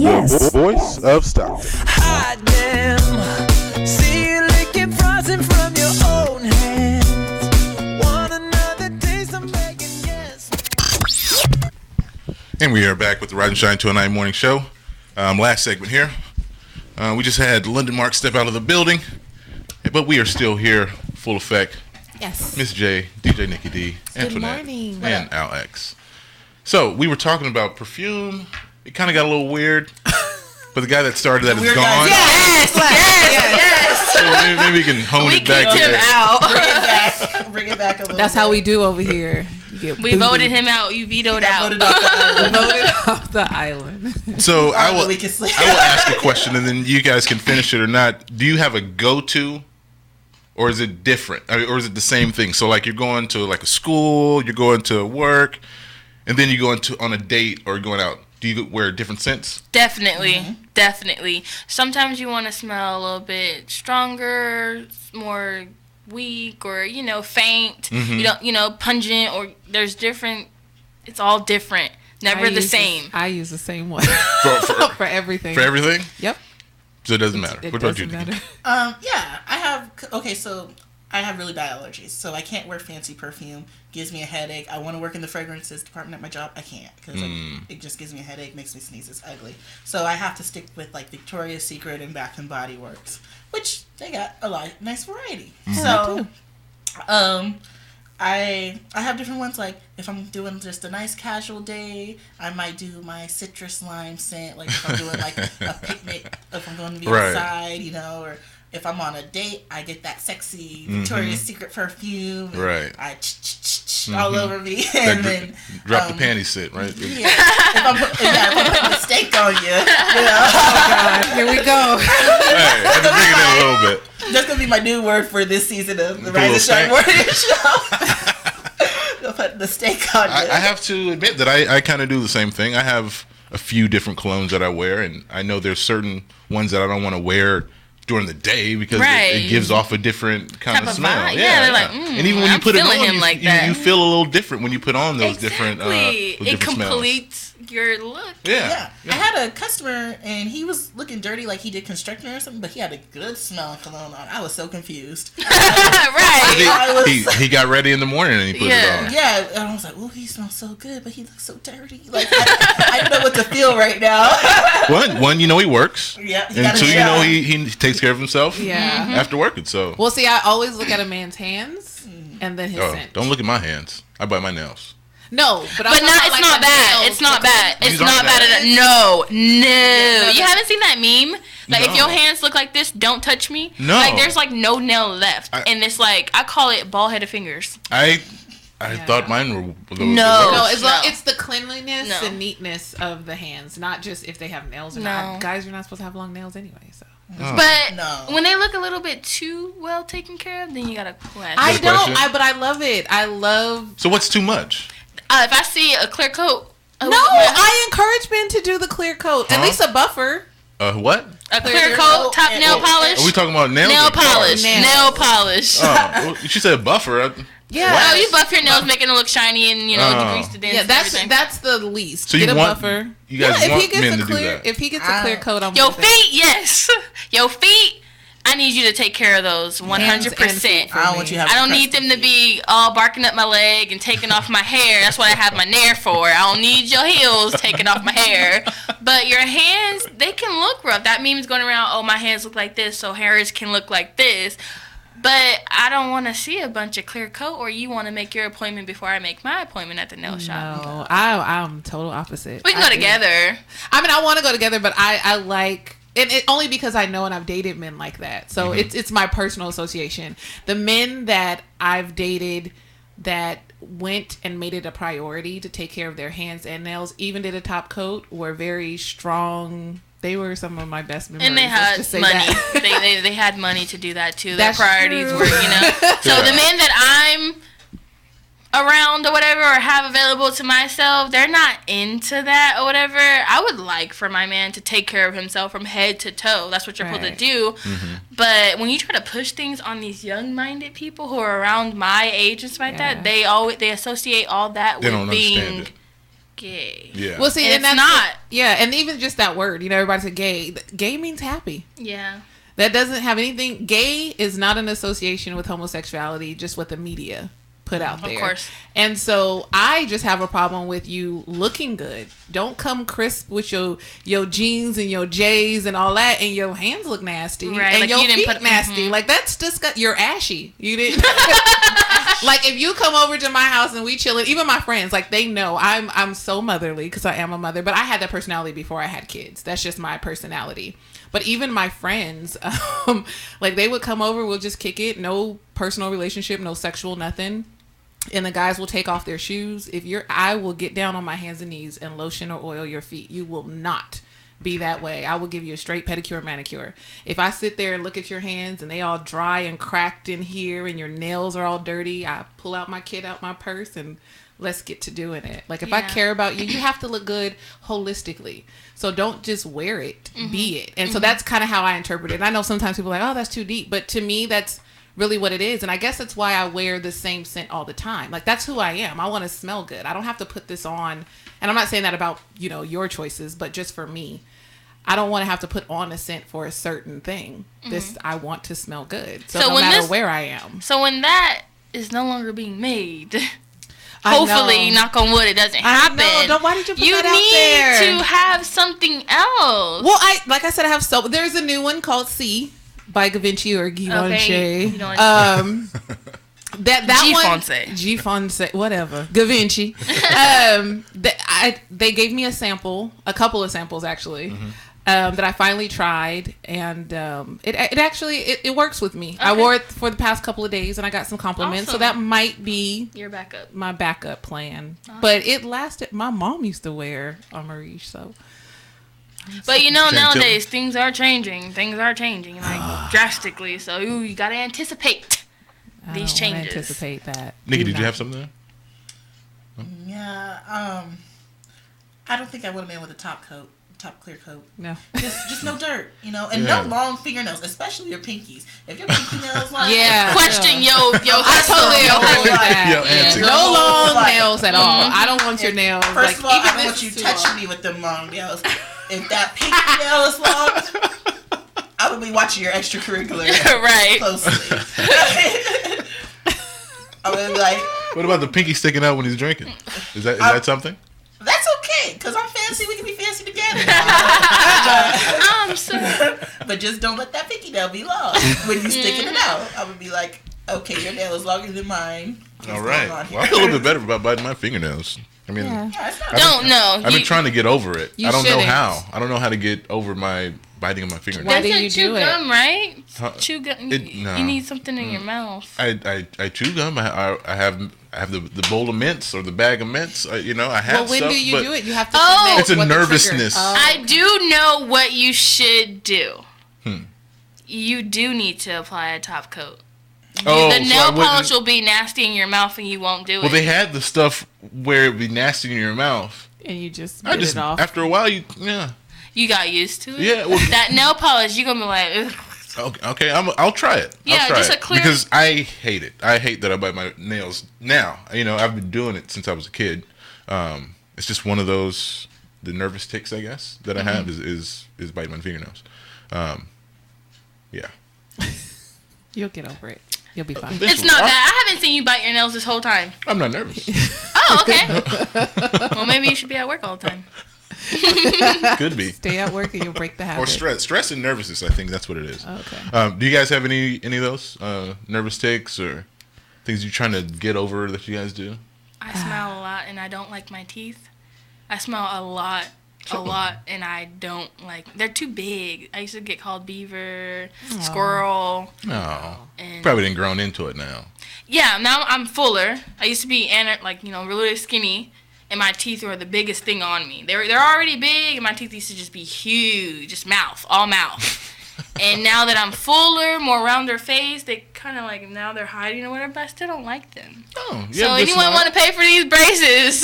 KXVS. Voice of Stockton. Hot damn. See you licking frozen from your own hands. Want another taste of bacon, yes. And we are back with the Rise and Shine 209 Morning Show. Last segment here. We just had London Mark step out of the building, but we are still here, full effect. Yes. Miss J, DJ Nikki D, Antoinette, and Alex. So we were talking about perfume. It kind of got a little weird, but the guy that started that is gone. Yes. So maybe we can hone it back. Kicked him there. out. Bring it back a little That's bit. how we do over here. We voted him out. You vetoed out. Voted off the island. Voted off the island. So I will we can sleep. ask a question, and then you guys can finish it or not. Do you have a go-to, or is it different? Or is it the same thing? So like you're going to like a school, you're going to work, and then you go on a date or going out. Do you wear different scents? Definitely. Definitely. Sometimes you want to smell a little bit stronger, more weak, or, faint. You don't, pungent, or there's different. It's all different. Never the same. I use the same one For everything. For everything? Yep. So it doesn't matter. It What about you? doesn't Nikki? matter. Yeah, I have. Okay, so I have really bad allergies, so I can't wear fancy perfume. Gives me a headache. I want to work in the fragrances department at my job. I can't because it just gives me a headache, makes me sneeze. It's ugly. So I have to stick with like Victoria's Secret and Bath and Body Works, which they got a nice variety. So, I have different ones. Like if I'm doing just a nice casual day, I might do my citrus lime scent. Like if I'm doing like a picnic, if I'm going to be outside, or if I'm on a date, I get that sexy Victoria's Secret perfume. Right. I all over me, and then drop the panty scent, right? Yeah. If I'm putting a steak on you, Oh, God. Here we go. Hey, I had to bring it in a little bit. That's gonna be my new word for this season of the Put a Rise little and Shine Morning Show. Go put the steak on you. I have to admit that I kind of do the same thing. I have a few different colognes that I wear, and I know there's certain ones that I don't want to wear during the day because it gives off a different kind of smell. Vibe. Yeah, they're like, and even when you I'm put it feeling on, him like that. you feel a little different when you put on those Exactly. different It smells. completes your look. Yeah. I had a customer and he was looking dirty like he did construction or something, but he had a good smelling cologne on. I was so confused. Right. He got ready in the morning and he put it on. Yeah, and I was like, oh, he smells so good, but he looks so dirty. Like, I don't know what to feel right now. One, he works. Yeah. And two, he takes care of himself after working. So. Well, see, I always look at a man's hands and then his scent. Don't look at my hands. I bite my nails. No, but it's not bad. It's not bad. It's not bad at all. No. You haven't seen that meme? Like, if your hands look like this, don't touch me. No. Like, there's like no nail left, and it's like I call it bald-headed fingers. I thought mine were the No. worst. It's the cleanliness and neatness of the hands, not just if they have nails or not. Guys, you're not supposed to have long nails anyway, so. But when they look a little bit too well taken care of, then you gotta question. But I love it. So what's too much? If I see a clear coat. I encourage men to do the clear coat. At least a buffer. What? A clear coat, top nail polish. Are we talking about nails? Nail polish. Nail polish. Oh, she said buffer. Yeah. Oh, you buff your nails, making it look shiny, and degrease the dents. Yeah, that's the least. So get a buffer. You guys want men to do that? If he gets a clear coat, I'm your feet, yes. Your feet. I need you to take care of those 100%. I don't need them to be all barking up my leg and taking off my hair. That's what I have my nair for. I don't need your heels taking off my hair. But your hands, they can look rough. That meme's going around, oh, my hands look like this, so hairs can look like this. But I don't want to see a bunch of clear coat, or you want to make your appointment before I make my appointment at the nail shop. No, I'm total opposite. We can go together. I mean, I want to go together, but I like... And it only because I know and I've dated men like that. So it's my personal association. The men that I've dated that went and made it a priority to take care of their hands and nails, even did a top coat, were very strong. They were some of my best memories. And they had money. they had money to do that too. Their priorities were, So the men that I'm around or whatever, or have available to myself, they're not into that or whatever. I would like for my man to take care of himself from head to toe. That's what you're supposed to do. But when you try to push things on these young-minded people who are around my age and stuff like that, they associate all that with being gay. Yeah. Well, see, And and it's that's not. Yeah, and even just that word, everybody said gay. Gay means happy. Yeah. That doesn't have anything. Gay is not an association with homosexuality, just what the media put out there. Of course. And so I just have a problem with you looking good. Don't come crisp with your jeans and your J's and all that, and your hands look nasty, Right, and like your you didn't feet put- nasty. Like that's disgusting. You're ashy. You didn't. Like if you come over to my house and we chilling, even my friends, like they know I'm so motherly because I am a mother. But I had that personality before I had kids. That's just my personality. But even my friends, like they would come over, we'll just kick it, no personal relationship, no sexual, nothing. And the guys will take off their shoes. I will get down on my hands and knees and lotion or oil your feet. You will not be that way. I will give you a straight pedicure and manicure. If I sit there and look at your hands and they all dry and cracked in here and your nails are all dirty, I pull out my kit out my purse and let's get to doing it. Like if I care about you, you have to look good holistically. So don't just wear it, be it. And so that's kind of how I interpret it. And I know sometimes people are like, oh, that's too deep. But to me, that's really what it is. And I guess that's why I wear the same scent all the time. Like that's who I am. I want to smell good. I don't have to put this on. And I'm not saying that about, your choices, but just for me. I don't want to have to put on a scent for a certain thing. I want to smell good. So no matter where I am. So when that is no longer being made, hopefully, knock on wood, it doesn't happen. Why did you put You that out there? need to have something else. Well, like I said, I have there's a new one called C by Givenchy or Givenchy. G Fonse, whatever. Givenchy. They gave me a couple of samples actually. That I finally tried, and it actually works with me. Okay. I wore it for the past couple of days, and I got some compliments. Awesome. So that might be your backup, my backup plan. Awesome. But it lasted. My mom used to wear Amarish, so. But nowadays things are changing. Things are changing like drastically. So you gotta anticipate these changes. Anticipate that. Nikki, did you have something there? Yeah. I don't think I would have been with a top clear coat. No. Just no dirt, and no long fingernails, especially your pinkies. If your pinky nails long, question yo I totally agree with that. No long nails at all. I don't want your nails. First of all, I don't want you touching me with them long nails. If that pinky nail is long, I would be watching your extracurricular right closely. I would be like, what about the pinky sticking out when he's drinking? Is that something? That's okay, because I'm fancy. We can be fancy together. But just don't let that pinky nail be long when you sticking it out. I would be like, okay, your nail is longer than mine. All right. Well, I feel a little bit better about biting my fingernails. I mean, I've been trying to get over it. I don't know how. I don't know how to get over my biting of my fingernails. Why do you chew gum, right? Chew gum. You need something in your mouth. I chew gum. I have the bowl of mints or the bag of mints. I have. Well, when do you do it? You have to. It's a nervousness. I do know what you should do. You do need to apply a top coat. The nail polish will be nasty in your mouth and you won't do it. Well, they had the stuff where it'd be nasty in your mouth. And you just bit it off. After a while, you got used to it? Yeah. Well, that nail polish, you're going to be like, ugh. Okay, I'll try it. Yeah, just a clear... Because I hate it. I hate that I bite my nails now. I've been doing it since I was a kid. It's just one of those, the nervous tics, I guess, that I have is biting my fingernails. Yeah. You'll get over it. You'll be fine. It's not that. I haven't seen you bite your nails this whole time. I'm not nervous. Oh, okay. Well, maybe you should be at work all the time. Could be. Stay at work and you'll break the habit. Or stress and nervousness. I think that's what it is. Okay. Do you guys have any of those nervous tics or things you're trying to get over that you guys do? I smell a lot and I don't like my teeth. I smell a lot, and I don't like. They're too big. I used to get called beaver, squirrel. No. Probably didn't grown into it now. Yeah, now I'm fuller. I used to be really skinny. And my teeth were the biggest thing on me. They're already big, and my teeth used to just be huge, just all mouth. And now that I'm fuller, more rounder face, they kind of like, now they're hiding or whatever, but I still don't like them. Oh, yeah. So anyone want to pay for these braces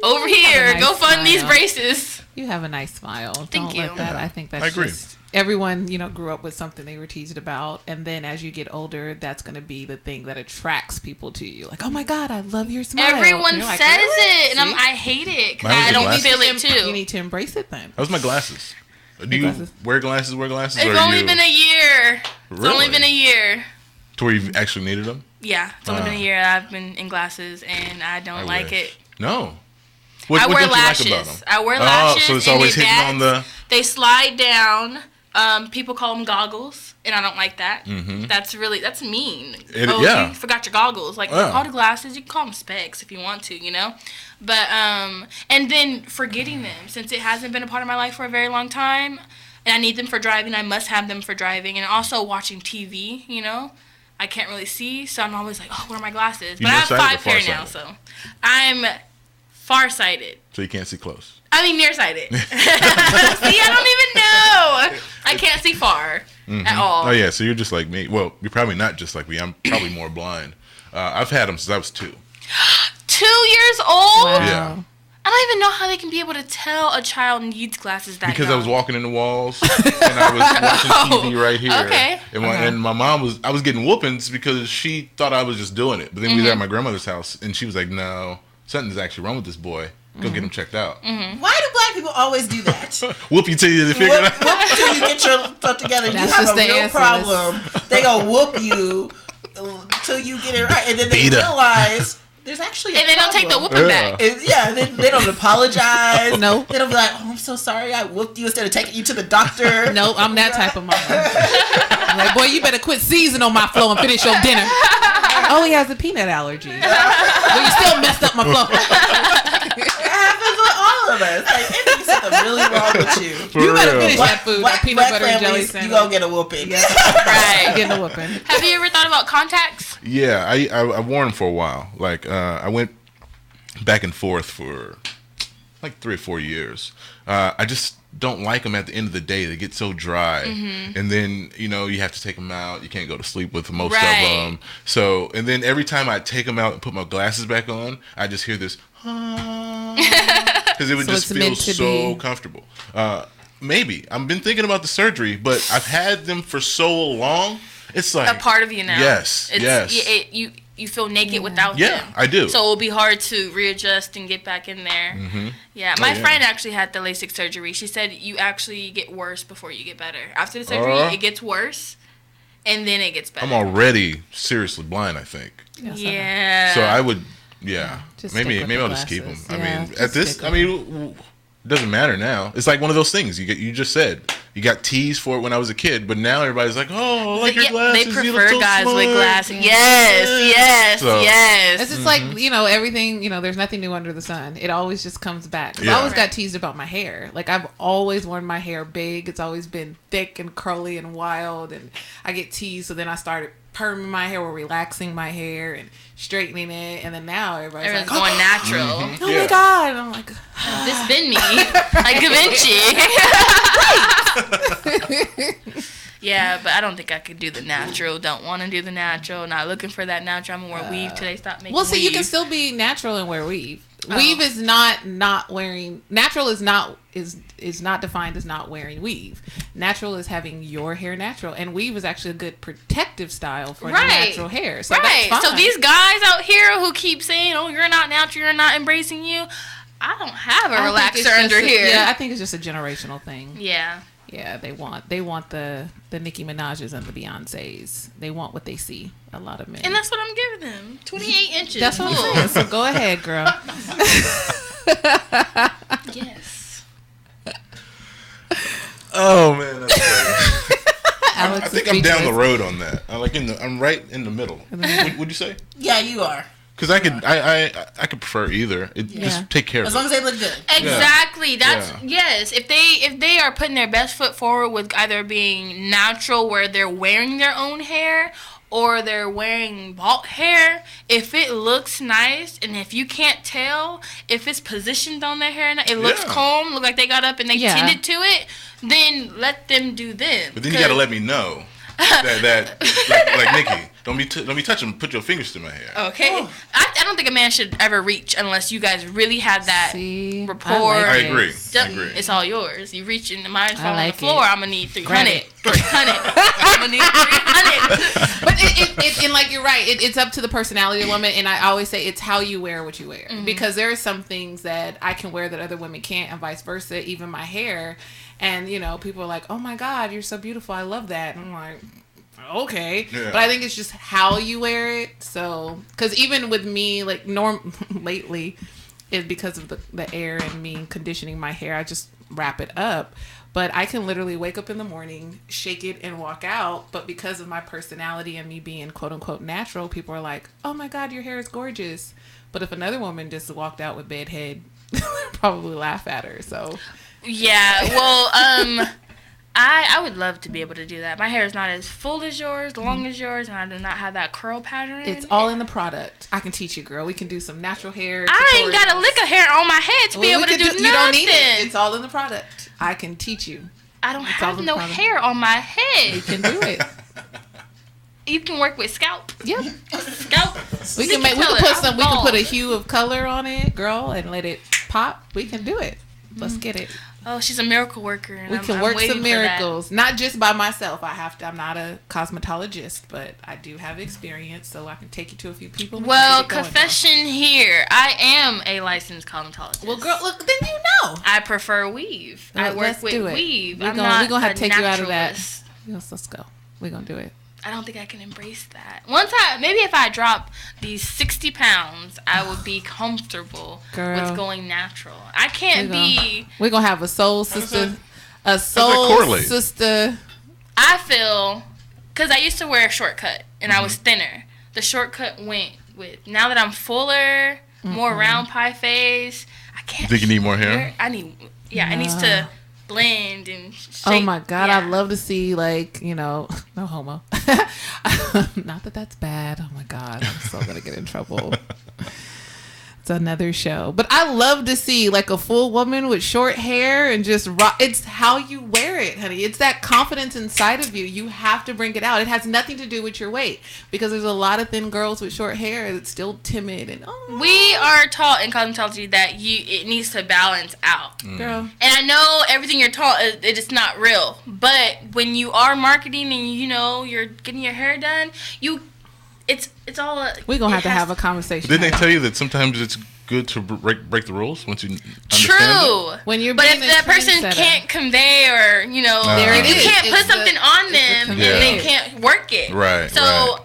over here? Go fund these braces. You have a nice smile. Thank you. Let that. I think that's I agree. just everyone, grew up with something they were teased about, and then as you get older, that's going to be the thing that attracts people to you. Like, oh my God, I love your smile. Everyone like, says really? it, and I hate it because Mine was I don't glasses. feel it too. You need to embrace it then. That was my glasses. Do you glasses? wear glasses? Or It's only been a year. It's Really? only been a year. to where you've actually needed them? Yeah, it's only been a year I've been in glasses, and I don't like wish. it. No. I What wear don't you lashes. like about them? I wear lashes. so it's and always they're hitting bad. on the. They slide down. People call them goggles, and I don't like that. Mm-hmm. That's mean. Yeah. You forgot your goggles. Like, Yeah. call the glasses. You can call them specs if you want to, But, and then forgetting them, since it hasn't been a part of my life for a very long time, and I need them for driving, I must have them for driving, and also watching TV, I can't really see, so I'm always like, oh, where are my glasses? But I have nearsighted or 5 pair now, farsighted? so I'm farsighted. So you can't see close. I mean, nearsighted. See, I don't even know. I can't see far at all. Oh yeah, so you're just like me. Well, you're probably not just like me. I'm probably more blind. I've had them since I was 2. 2 years old? Wow. Yeah. I don't even know how they can be able to tell a child needs glasses that Because young. I was walking in the walls and I was watching TV right here. Okay. And my mom I was getting whoopings because she thought I was just doing it. But then we were at my grandmother's house and she was like, no, something's actually wrong with this boy. Go get him checked out. Why do black people always do that? Whoop you till you figure it out. Whoop till you get your stuff together. That's You have just a the real answer. problem. They gonna whoop you till you get it right, and then they Beat 'em. realize there's actually a And they don't take the problem. whooping Yeah. back. They don't apologize. No. They don't be like, oh, I'm so sorry I whooped you instead of taking you to the doctor. Nope, I'm that type of mom. I'm like, boy, you better quit seasoning on my flow and finish your dinner. Oh, he has a peanut allergy. Well, you still messed up my flow. It happens with all of us. Like, it thinks something really wrong with you. For You better real. finish that food. That peanut Black butter and jelly families, sandwich. you gonna get a whooping. Right. Getting a whooping. Have you ever thought about contacts? Yeah, I wore them for a while. Like I went back and forth for like 3 or 4 years. I just don't like them at the end of the day. They get so dry, and then you have to take them out. You can't go to sleep with most of Right. them. So, and then every time I take them out and put my glasses back on, I just hear this because it would So just it's feel meant to so be- comfortable. Maybe I've been thinking about the surgery, but I've had them for so long. It's like A part of you now. Yes, yes. You feel naked without Yeah, them. I do. So it'll be hard to readjust and get back in there. Mm-hmm. Yeah, my yeah. friend actually had the LASIK surgery. She said you actually get worse before you get better. After the surgery, it gets worse, and then it gets better. I'm already seriously blind, I think. Yes, Yeah. So I would, yeah. Just Maybe stick with I'll the just keep them. glasses. I Yeah, mean, just at this, stick I with mean, it doesn't matter now. It's like one of those things. You just said you got teased for it when I was a kid, but now everybody's like, oh, I like your glasses. They you look prefer so guys with smart." glasses. Yes. So- It's just like, everything, there's nothing new under the sun. It always just comes back. 'Cause I Yeah. always got teased about my hair. Like, I've always worn my hair big. It's always been thick and curly and wild. And I get teased. So then I started perming my hair or relaxing my hair and straightening it. And then now everybody's Everyone's like, going natural. oh Yeah. my God. And I'm like, This been me, like Da Vinci. Yeah, but I don't think I could do the natural. Don't want to do the natural. Not looking for that natural. I'm gonna wear weave today. Stop making well, see, you weave. can still be natural and wear weave. Weave is not wearing natural is not defined as not wearing weave. Natural is having your hair natural, and weave is actually a good protective style for natural hair. So that's fine. So these guys out here who keep saying, "Oh, you're not natural. You're not embracing you." I don't have a I think it's relaxer just under here. Yeah, I think it's just a generational thing. Yeah. Yeah, they want the Nicki Minaj's and the Beyoncé's. They want what they see. A lot of men. And that's what I'm giving them. 28 inches. That's what I'm Cool. saying. So go ahead, girl. Yes. Oh man, that's funny. Alex I think I'm down the road on that. I'm right in the middle. Would you say? Yeah, you are. Because I could prefer either. Just take care of As it. long as they look good. Exactly. That's Yeah. yes. If they are putting their best foot forward with either being natural, where they're wearing their own hair, or they're wearing bald hair, if it looks nice and if you can't tell if it's positioned on their hair, it looks combed, look like they got up and they tended to it, then let them do them. But then you got to let me know. like Nikki, don't be touching. Put your fingers to my hair. Okay. Oh. I don't think a man should ever reach unless you guys really have that rapport. I agree. It's all yours. You reach in, mine's falling on the floor. I'm gonna need 300. 300. I'm gonna need 300. But and like you're right. It's up to the personality of the woman, and I always say it's how you wear what you wear, because there are some things that I can wear that other women can't, and vice versa. Even my hair. And, you know, people are like, oh, my God, you're so beautiful. I love that. And I'm like, okay. Yeah. But I think it's just how you wear it. So, because even with me, like, lately, is because of the air and me conditioning my hair, I just wrap it up. But I can literally wake up in the morning, shake it, and walk out. But because of my personality and me being, quote, unquote, natural, people are like, oh, my God, your hair is gorgeous. But if another woman just walked out with bad head, they'd probably laugh at her. So... Yeah, well, I would love to be able to do that. My hair is not as full as yours, long as yours, and I do not have that curl pattern. It's all in the product. I can teach you, girl. We can do some natural hair. I ain't got a lick of hair on my head to be able to do nothing. You don't need it. It's all in the product. I can teach you. I don't have no hair on my head. You can do it. You can work with scalp. Yep. Scalp. We can put a hue of color on it, girl, and let it pop. We can do it. Let's get it. Oh, she's a miracle worker. And we can work some miracles. Not just by myself. I'm not a cosmetologist, but I do have experience, so I can take you to a few people. Well, confession here. I am a licensed cosmetologist. Well, girl, look, then you know. I prefer weave. I work with weave. We're going to have to take you out of that. Yes, let's go. We're going to do it. I don't think I can embrace that. Maybe if I drop these 60 pounds, I would be comfortable with going natural. I can't be... We're going to have a soul sister. A soul sister. I feel... Because I used to wear a shortcut, and I was thinner. The shortcut went with... Now that I'm fuller, more round pie face, I can't... You think you need more hair? I need... Yeah, it needs to... blend and shape. Oh my God, I'd love to see, like, you know, no homo. Not that that's bad. Oh my God, I'm so gonna get in trouble. It's another show. But I love to see like a full woman with short hair and just rock. It's how you wear it, honey. It's that confidence inside of you. You have to bring it out. It has nothing to do with your weight, because there's a lot of thin girls with short hair that's still timid and we are taught in cosmetology that it needs to balance out. Girl. And I know everything you're taught it's not real, but when you are marketing and you know you're getting your hair done, it's all we're gonna have a conversation. Didn't they tell you that sometimes it's good to break the rules once you understand True. it? When you're but if that person can't convey or you can't put something on them and they can't work it. Right. So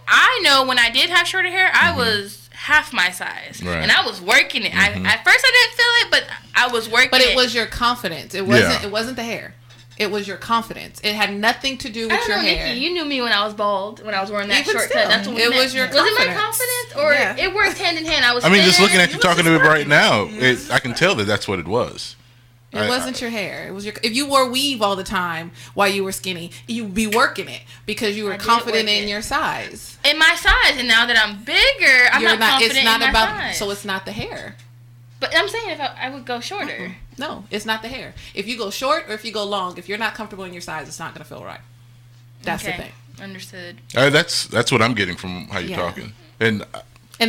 I know when I did have shorter hair, I was half my size, and I was working it. At first I didn't feel it, but I was working. But it was your confidence. It wasn't. It wasn't the hair. It was your confidence. It had nothing to do with your hair. Nikki, you knew me when I was bald, when I was wearing that shortcut. That's what it was your confidence. Was it my confidence, or it worked hand in hand? I mean, just looking at you talking to me right now, I can tell that's what it was. It wasn't your hair. It was your. If you wore weave all the time while you were skinny, you'd be working it because you were confident in your size. In my size, and now that I'm bigger, I'm not confident in my size. So it's not the hair. But I'm saying if I would go shorter. No, it's not the hair. If you go short or if you go long, if you're not comfortable in your size, it's not going to feel right. That's the thing. Understood. That's what I'm getting from how you're talking. And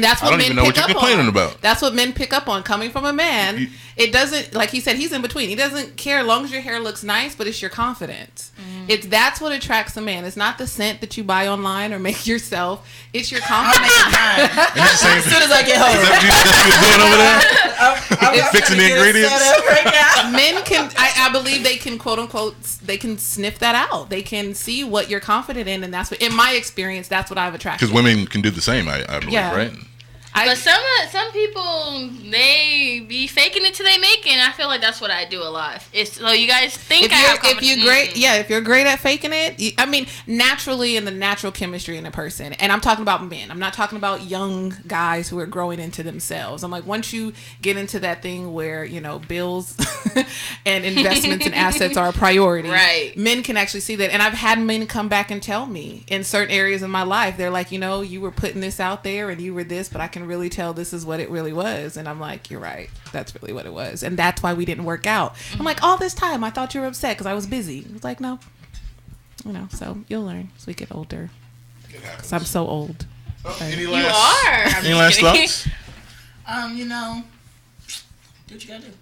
that's what I don't even know what you're complaining about. That's what men pick up on coming from a man. It doesn't, like he said, he's in between. He doesn't care as long as your hair looks nice, but it's your confidence. That's what attracts a man. It's not the scent that you buy online or make yourself. It's your confidence. As soon as I get home. Is that what you're doing over there? Fixing the ingredients. Right Men can, I believe they can, quote unquote, they can sniff that out. They can see what you're confident in, and that's what, in my experience, that's what I've attracted. Because women can do the same, I believe, right? But some people, they be faking it till they make it, and I feel like that's what I do a lot. So you guys think if you're great at faking it, I mean, naturally in the natural chemistry in a person, and I'm talking about men. I'm not talking about young guys who are growing into themselves. I'm like, once you get into that thing where, bills and investments and assets are a priority, right? Men can actually see that. And I've had men come back and tell me in certain areas of my life, they're like, you were putting this out there and you were this, but I can really tell this is what it really was. And I'm like, you're right, that's really what it was, and that's why we didn't work out. I'm like, all this time I thought you were upset because I was busy. I was like, no, So you'll learn as we get older. Because I'm so old. Any You last, are. any last thoughts? Do what you gotta do.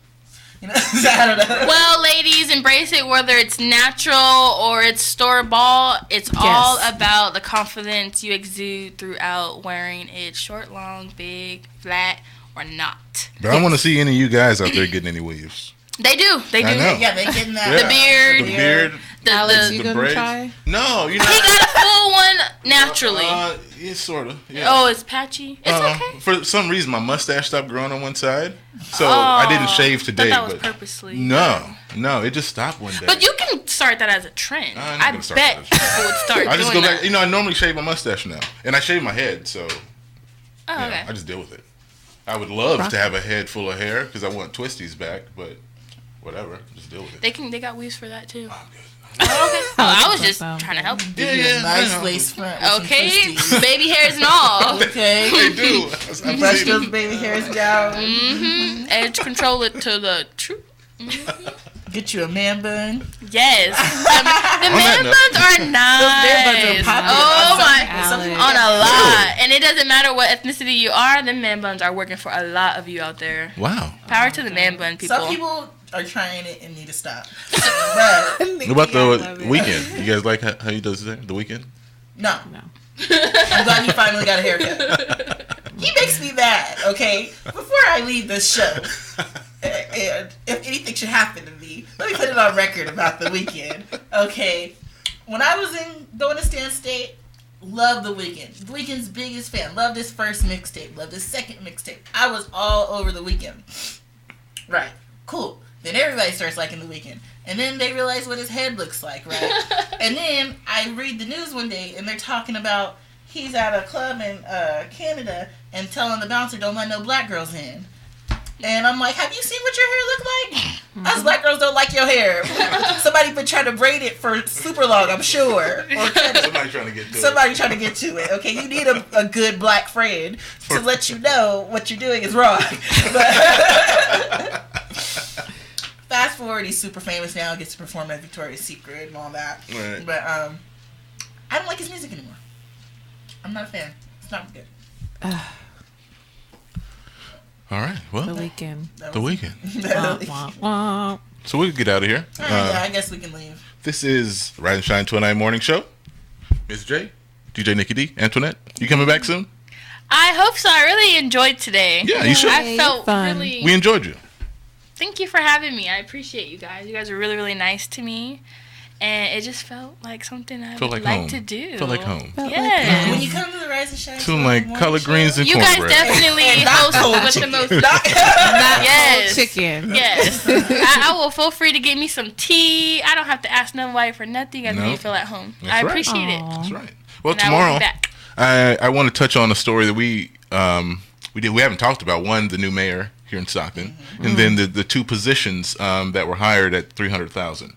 I don't know. Well, ladies, embrace it, whether it's natural or it's store-bought. It's all about the confidence you exude throughout wearing it short, long, big, flat, or not. But I want to see any of you guys out there getting any weaves. They do. They do. I know. Yeah, they getting that. The beard. The beard. Alex, The you the gonna braids. try? No, you know. he got a full one naturally. Yeah, sort of. Yeah. Oh, it's patchy. It's okay. For some reason, my mustache stopped growing on one side, so I didn't shave today. That was but purposely. No, it just stopped one day. But you can start that as a trend. I'm not I gonna start bet that as a trend. people would start I just doing go back. that. I normally shave my mustache now, and I shave my head, so Oh, okay. I just deal with it. I would love to have a head full of hair because I want twisties back, but whatever, just deal with it. They got weaves for that too. I'm good. Oh, okay. I was just trying to help. Yeah, Nice I know. lace front. with Okay, some twisties. baby hairs and all. Okay. They do. I've Brush seen those them. baby hairs down. Edge control it to the truth. Get you a man bun. Yes, the On that man note. buns are man buns are nice. popular Oh on my, some people. on a lot, and it doesn't matter what ethnicity you are. The man buns are working for a lot of you out there. Wow. Power to the man bun people. Some people are trying it and need to stop. But What about the weekend? You guys like how he does it? The weekend? no. I'm glad you finally got a haircut. He makes me mad, okay? Before I leave this show, and if anything should happen to me, let me put it on record about the weekend, okay? When I was in going to Stan State, loved the weekend. The weekend's biggest fan. Loved his first mixtape. Loved his second mixtape. I was all over the weekend. Right. Cool. Then everybody starts liking the weekend. And then they realize what his head looks like, right? And then I read the news one day, and they're talking about he's at a club in Canada and telling the bouncer, don't let no black girls in. And I'm like, have you seen what your hair look like? Us black girls don't like your hair. Somebody been trying to braid it for super long, I'm sure. Or Somebody trying to get to somebody trying to get to it. Okay, you need a good black friend to let you know what you're doing is wrong. But fast forward, he's super famous now, gets to perform at Victoria's Secret and all that. Right. But I don't like his music anymore. I'm not a fan. It's not good. All right. Well, The weekend. the weekend. Wah, wah, wah. So we can get out of here. Yeah, I guess we can leave. This is Rise and Shine 29 Morning Show. Miss J, DJ Nikki D, Antoinette, you coming back soon? I hope so. I really enjoyed today. Yeah, you should. I felt Fun. really. We enjoyed you. Thank you for having me. I appreciate you guys. You guys are really, really nice to me. And it just felt like something I Felt would like like home. to do. Felt like home. Yes. When you come to the Rise and Shine, Feeling like morning collard show, greens and You guys cornbread. definitely And not host cold with the chicken. most. Not- Yes. Chicken. Yes. I will feel free to give me some tea. I don't have to ask nobody for nothing. You guys No. make me feel at home. That's I right. appreciate it. Aw. That's right. Well, And I will tomorrow be back. I want to touch on a story that we haven't talked about. One, the new mayor here in Stockton, and then the two positions that were hired at $300,000.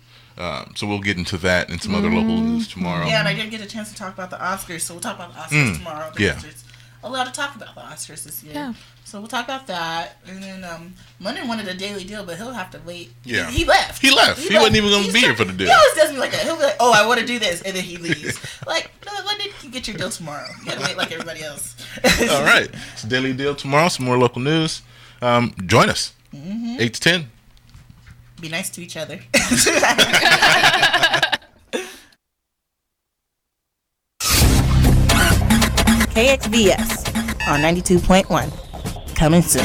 So we'll get into that and some other local news tomorrow. Yeah, and I didn't get a chance to talk about the Oscars, so we'll talk about the Oscars tomorrow. Yeah. There's a lot to talk about the Oscars this year. Yeah. So we'll talk about that. And then London wanted a daily deal, but he'll have to wait. Yeah. He left. He left. He wasn't even gonna be here for the deal. He always does me like that. He'll be like, oh, I want to do this, and then he leaves. Like, no, London, you get your deal tomorrow. You gotta wait like everybody else. All right. It's a daily deal tomorrow. Some more local news. Join us. 8 to 10. Be nice to each other. KXVS on 92.1. Coming soon.